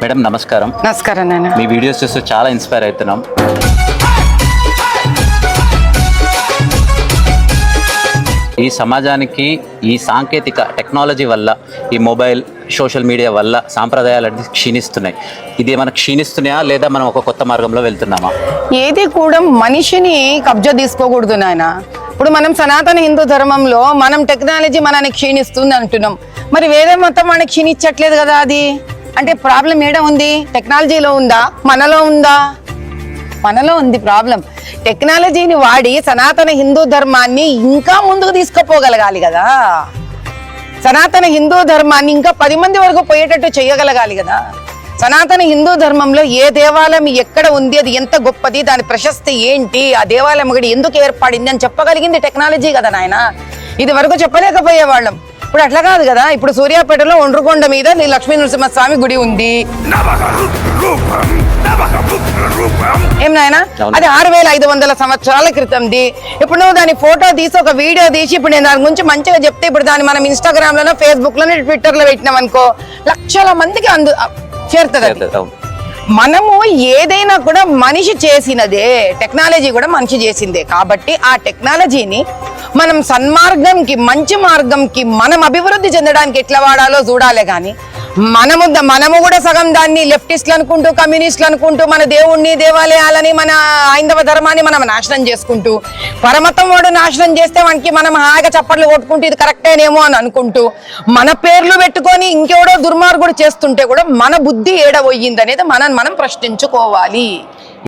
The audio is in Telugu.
మేడం నమస్కారం. నమస్కారం నాన్న. మీ వీడియోస్ చూస్తూ చాలా ఇన్స్పైర్ అవుతున్నాం. ఈ సమాజానికి ఈ సాంకేతిక టెక్నాలజీ వల్ల, ఈ మొబైల్ సోషల్ మీడియా వల్ల సాంప్రదాయాలన్నీ క్షీణిస్తున్నాయి. ఇది ఏమైనా క్షీణిస్తున్నాయా లేదా మనం ఒక కొత్త మార్గంలో వెళ్తున్నామా? ఏది కూడా మనిషిని కబ్జా తీసుకోకూడదు నాయన. ఇప్పుడు మనం సనాతన హిందూ ధర్మంలో మనం టెక్నాలజీ మనని క్షీణిస్తుంది అంటున్నాం. మరి వేరే మొత్తం మనకి క్షీణించట్లేదు కదా. అది అంటే ప్రాబ్లం ఏడ ఉంది? టెక్నాలజీలో ఉందా, మనలో ఉందా? మనలో ఉంది ప్రాబ్లం. టెక్నాలజీని వాడి సనాతన హిందూ ధర్మాన్ని ఇంకా ముందుకు తీసుకుపోగలగాలి కదా. సనాతన హిందూ ధర్మాన్ని ఇంకా 10 మంది వరకు పోయేటట్టు చేయగలగాలి కదా. సనాతన హిందూ ధర్మంలో ఏ దేవాలయం ఎక్కడ ఉంది, అది ఎంత గొప్పది, దాని ప్రశస్తి ఏంటి, ఆ దేవాలయం ఒకటి ఎందుకు ఏర్పడింది అని చెప్పగలిగింది టెక్నాలజీ కదా నాయన. ఇది వరకు చెప్పలేకపోయేవాళ్ళం. ఇప్పుడు అట్లా కాదు కదా. ఇప్పుడు సూర్యాపేటలో ఒండ్రుకొండ మీద లక్ష్మీ నరసింహస్వామి గుడి ఉంది. ఏం నాయనా, అది 6500 సంవత్సరాల క్రితంది. ఇప్పుడు నువ్వు దాని ఫోటో తీసి ఒక వీడియో తీసి ఇప్పుడు నేను దాని గురించి మంచిగా చెప్తే, ఇప్పుడు దాన్ని మనం ఇన్స్టాగ్రామ్ లోనో ఫేస్బుక్ లోనో ట్విట్టర్ లో పెట్టినాం అనుకో, లక్షల మందికి చేరుతుంది. మనము ఏదైనా కూడా మనిషి చేసినదే, టెక్నాలజీ కూడా మనిషి చేసిందే. కాబట్టి ఆ టెక్నాలజీని మనం సన్మార్గంకి, మంచి మార్గంకి, మనం అభివృద్ధి చెందడానికి ఎట్లా వాడాలో చూడాలి. కానీ మనము కూడా సగం దాన్ని లెఫ్టిస్ట్లు అనుకుంటూ, కమ్యూనిస్టులు అనుకుంటూ, మన దేవుణ్ణి, దేవాలయాలని, మన హైందవ ధర్మాన్ని మనం నాశనం చేసుకుంటూ, పరమతం వాడు నాశనం చేస్తే వానికి మనం హాయిగా చప్పట్లు కొట్టుకుంటూ ఇది కరెక్టేనేమో అని అనుకుంటూ, మన పేర్లు పెట్టుకొని ఇంకెవడో దుర్మార్గుడు చేస్తుంటే కూడా మన బుద్ధి ఏడబోయింది అనేది మనం ప్రశ్నించుకోవాలి.